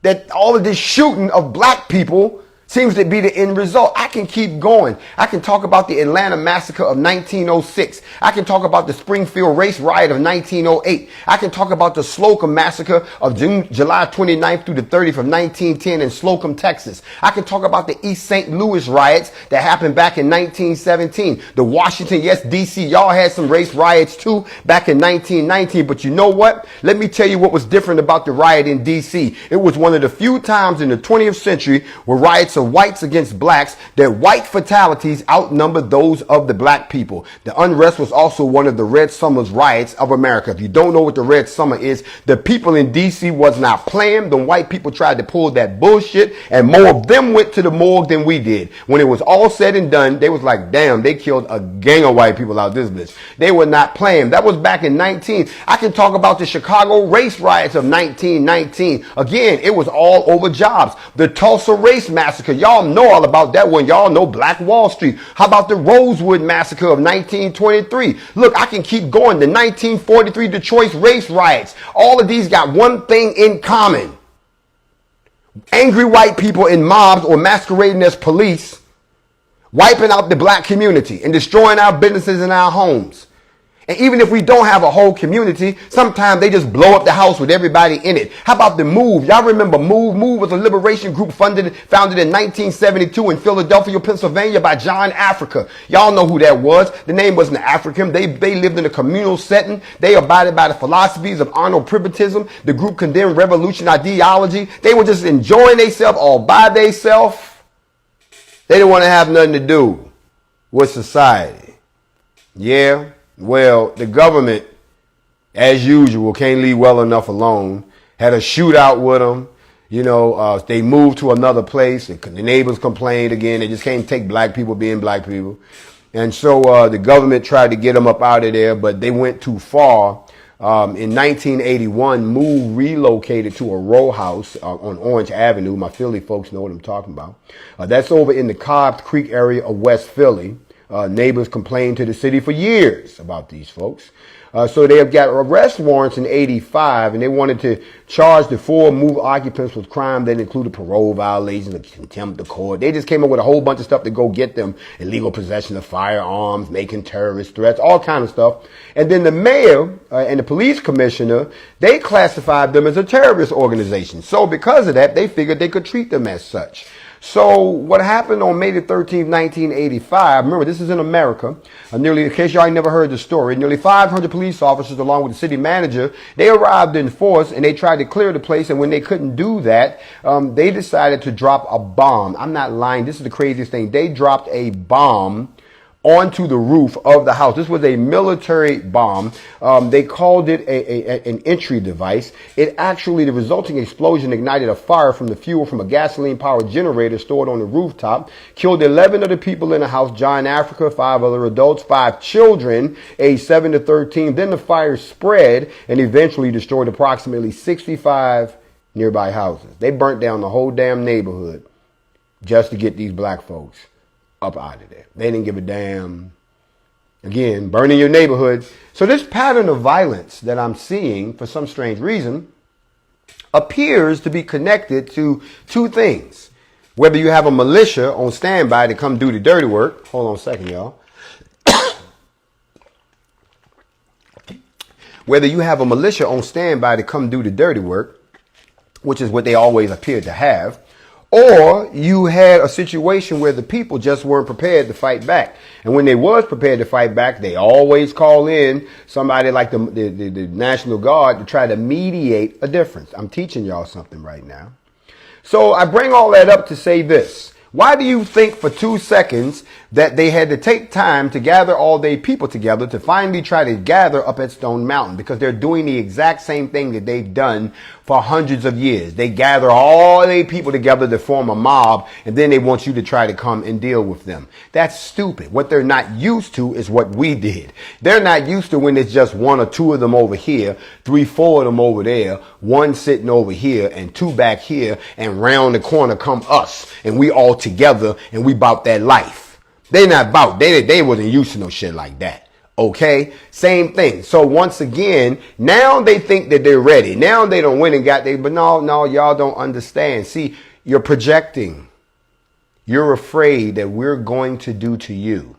that all of this shooting of black people seems to be the end result. I can keep going. I can talk about the Atlanta massacre of 1906. I can talk about the Springfield race riot of 1908. I can talk about the Slocum massacre of July 29th through the 30th of 1910 in Slocum, Texas. I can talk about the East St. Louis riots that happened back in 1917. The Washington, yes, D.C., y'all had some race riots too back in 1919. But you know what? Let me tell you what was different about the riot in D.C. It was one of the few times in the 20th century where riots of whites against blacks, that white fatalities outnumbered those of the black people. The unrest was also one of the Red Summer's riots of America. If you don't know what the Red Summer is, the people in D.C. was not playing. The white people tried to pull that bullshit, and more of them went to the morgue than we did. When it was all said and done, they was like, damn, they killed a gang of white people out this bitch. They were not playing. That was back in 19. I can talk about the Chicago race riots of 1919. Again, it was all over jobs. The Tulsa race massacre. Y'all know all about that one. Y'all know Black Wall Street. How about the Rosewood massacre of 1923? Look, I can keep going. The 1943 Detroit race riots. All of these got one thing in common. Angry white people in mobs or masquerading as police, wiping out the black community and destroying our businesses and our homes. And even if we don't have a whole community, sometimes they just blow up the house with everybody in it. How about the Move? Y'all remember Move? Move was a liberation group founded in 1972 in Philadelphia, Pennsylvania by John Africa. Y'all know who that was. The name wasn't African. They lived in a communal setting. They abided by the philosophies of Arnold Primitivism. The group condemned revolution ideology. They were just enjoying themselves all by themselves. They didn't want to have nothing to do with society. Yeah. Well, the government, as usual, can't leave well enough alone. Had a shootout with them. You know, they moved to another place. The neighbors complained again. They just can't take black people being black people. And so the government tried to get them up out of there, but they went too far. In 1981, Move relocated to a row house on Orange Avenue. My Philly folks know what I'm talking about. That's over in the Cobbs Creek area of West Philly. Neighbors complained to the city for years about these folks. So they have got arrest warrants in 85, and they wanted to charge the 4 Move occupants with crime that included parole violations and contempt of court. They just came up with a whole bunch of stuff to go get them: illegal possession of firearms, making terrorist threats, all kind of stuff. And then the mayor and the police commissioner, they classified them as a terrorist organization. So because of that, they figured they could treat them as such. So what happened on May the 13th, 1985, remember this is in America, nearly, in case y'all ain't never heard the story, nearly 500 police officers along with the city manager, they arrived in force and they tried to clear the place, and when they couldn't do that, they decided to drop a bomb. I'm not lying, this is the craziest thing. They dropped a bomb onto the roof of the house. This was a military bomb. They called it an entry device. It actually, the resulting explosion ignited a fire from the fuel from a gasoline-powered generator stored on the rooftop, killed 11 of the people in the house, John Africa, 5 other adults, 5 children, aged 7 to 13. Then the fire spread and eventually destroyed approximately 65 nearby houses. They burnt down the whole damn neighborhood just to get these black folks up out of there. They didn't give a damn. Again, burning your neighborhood. So this pattern of violence that I'm seeing, for some strange reason, appears to be connected to 2 things. Whether you have a militia on standby to come do the dirty work. Hold on a second, y'all. Whether you have a militia on standby to come do the dirty work, which is what they always appear to have, or you had a situation where the people just weren't prepared to fight back. And when they was prepared to fight back, they always call in somebody like the National Guard to try to mediate a difference. I'm teaching y'all something right now. So I bring all that up to say this. Why do you think for 2 seconds that they had to take time to gather all their people together to finally try to gather up at Stone Mountain? Because they're doing the exact same thing that they've done for hundreds of years. They gather all their people together to form a mob, and then they want you to try to come and deal with them. That's stupid. What they're not used to is what we did. They're not used to when it's just 1 or 2 of them over here, 3, 4 of them over there, 1 sitting over here, and 2 back here, and round the corner come us, and we all together, and we bout that life. They not bout. They wasn't used to no shit like that. Okay, same thing. So once again, now they think that they're ready. Now they don't win and got they, but no, y'all don't understand. See, you're projecting. You're afraid that we're going to do to you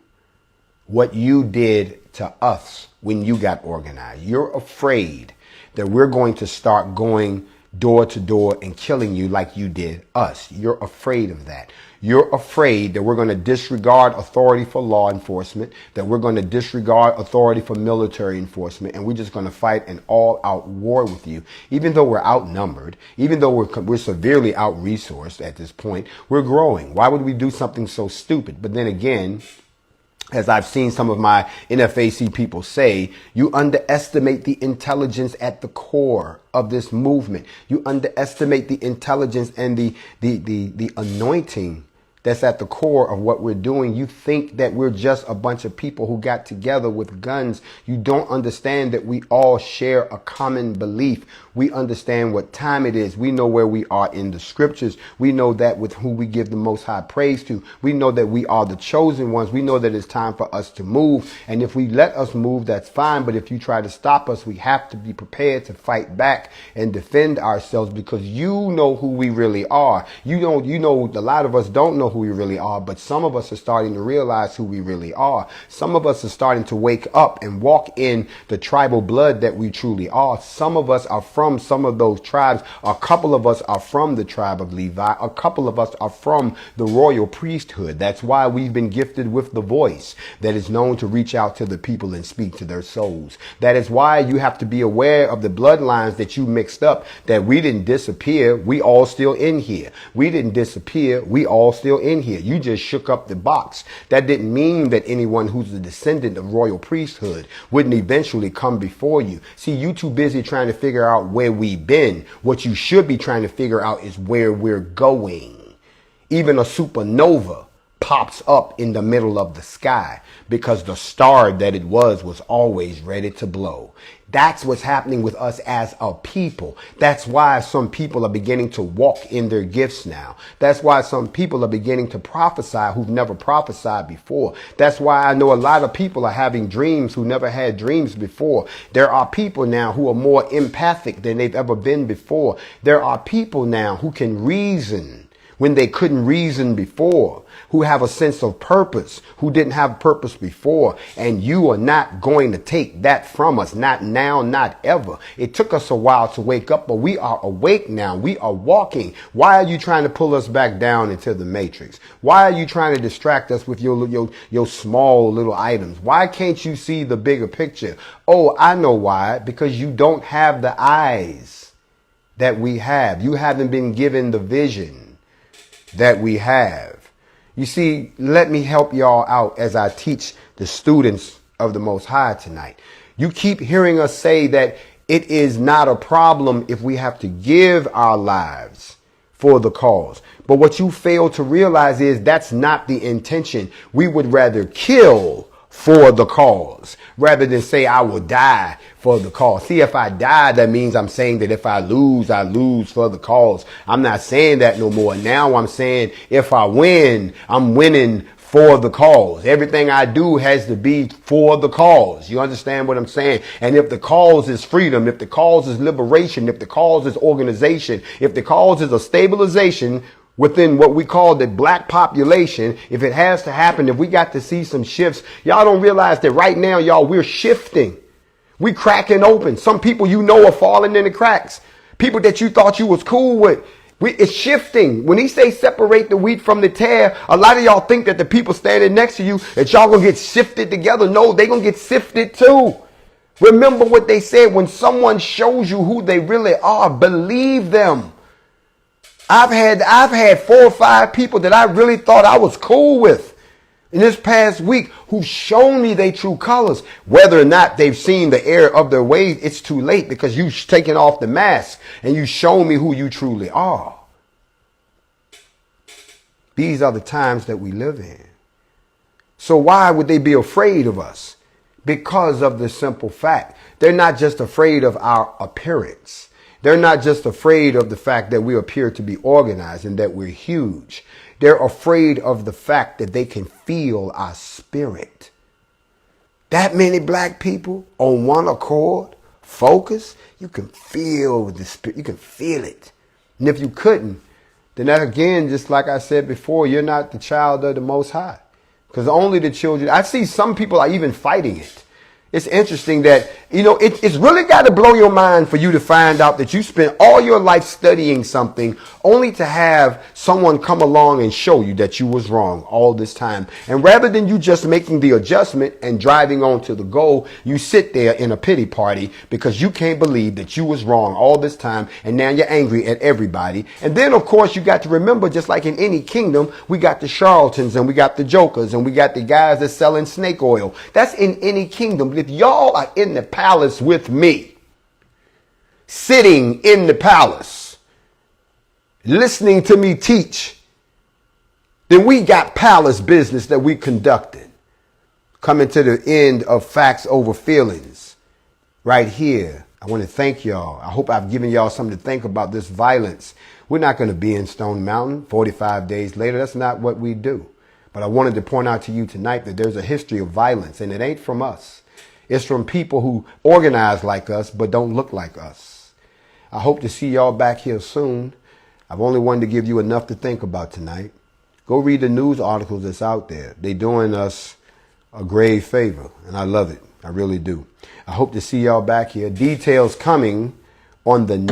what you did to us when you got organized. You're afraid that we're going to start going door to door and killing you like you did us. You're afraid of that. You're afraid that we're going to disregard authority for law enforcement, that we're going to disregard authority for military enforcement, and we're just going to fight an all-out war with you. Even though we're outnumbered, even though we're severely out-resourced at this point, we're growing. Why would we do something so stupid? But then again, as I've seen some of my NFAC people say, you underestimate the intelligence at the core of this movement. You underestimate the intelligence and the anointing that's at the core of what we're doing. You think that we're just a bunch of people who got together with guns. You don't understand that we all share a common belief. We understand what time it is. We know where we are in the scriptures. We know that with who we give the most high praise to. We know that we are the chosen ones. We know that it's time for us to move. And if we let us move, that's fine. But if you try to stop us, we have to be prepared to fight back and defend ourselves, because you know who we really are. You know, a lot of us don't know who we really are, but some of us are starting to realize who we really are. Some of us are starting to wake up and walk in the tribal blood that we truly are. Some of us are from some of those tribes. A couple of us are from the tribe of Levi. A couple of us are from the royal priesthood. That's why we've been gifted with the voice that is known to reach out to the people and speak to their souls. That is why you have to be aware of the bloodlines that you mixed up, that we didn't disappear. We all still in here. We didn't disappear. We all still in here. You just shook up the box. That didn't mean that anyone who's a descendant of royal priesthood wouldn't eventually come before you. See, you too busy trying to figure out where we've been. What you should be trying to figure out is where we're going. Even a supernova pops up in the middle of the sky because the star that it was always ready to blow. That's what's happening with us as a people. That's why some people are beginning to walk in their gifts now. That's why some people are beginning to prophesy who've never prophesied before. That's why I know a lot of people are having dreams who never had dreams before. There are people now who are more empathic than they've ever been before. There are people now who can reason when they couldn't reason before, who have a sense of purpose, who didn't have purpose before. And you are not going to take that from us. Not now, not ever. It took us a while to wake up, but we are awake now. We are walking. Why are you trying to pull us back down into the matrix? Why are you trying to distract us with your small little items? Why can't you see the bigger picture? Oh, I know why. Because you don't have the eyes that we have. You haven't been given the vision that we have. You see, let me help y'all out as I teach the students of the Most High tonight. You keep hearing us say that it is not a problem if we have to give our lives for the cause. But what you fail to realize is that's not the intention. We would rather kill for the cause rather than say I will die for the cause. See, if I die, that means I'm saying that if I lose for the cause. I'm not saying that no more. Now I'm saying if I win, I'm winning for the cause. Everything I do has to be for the cause. You understand what I'm saying? And if the cause is freedom, if the cause is liberation, if the cause is organization, if the cause is a stabilization within what we call the black population, if it has to happen, if we got to see some shifts, y'all don't realize that right now, y'all, we're shifting. We cracking open. Some people you know are falling in the cracks. People that you thought you was cool with. It's shifting. When he say separate the wheat from the tare, a lot of y'all think that the people standing next to you, that y'all gonna get sifted together. No, they gonna get sifted too. Remember what they said, when someone shows you who they really are, believe them. I've had 4 or 5 people that I really thought I was cool with in this past week who've shown me their true colors. Whether or not they've seen the error of their ways, it's too late, because you've taken off the mask and you show me who you truly are. These are the times that we live in. So why would they be afraid of us? Because of the simple fact. They're not just afraid of our appearance. They're not just afraid of the fact that we appear to be organized and that we're huge. They're afraid of the fact that they can feel our spirit. That many black people on one accord, focus, you can feel the spirit. You can feel it. And if you couldn't, then that again, just like I said before, you're not the child of the Most High. Because only the children, I see some people are even fighting it. It's interesting that, you know, it's really got to blow your mind for you to find out that you spent all your life studying something only to have someone come along and show you that you was wrong all this time. And rather than you just making the adjustment and driving on to the goal, you sit there in a pity party because you can't believe that you was wrong all this time. And now you're angry at everybody. And then, of course, you got to remember, just like in any kingdom, we got the charlatans and we got the jokers and we got the guys that's selling snake oil. That's in any kingdom. If y'all are in the palace with me, sitting in the palace, listening to me teach, then we got palace business that we conducted. Coming to the end of Factz Ova Feelingz right here. I want to thank y'all. I hope I've given y'all something to think about this violence. We're not going to be in Stone Mountain 45 days later. That's not what we do. But I wanted to point out to you tonight that there's a history of violence, and it ain't from us. It's from people who organize like us but don't look like us. I hope to see y'all back here soon. I've only wanted to give you enough to think about tonight. Go read the news articles that's out there. They're doing us a grave favor, and I love it. I really do. I hope to see y'all back here. Details coming on the next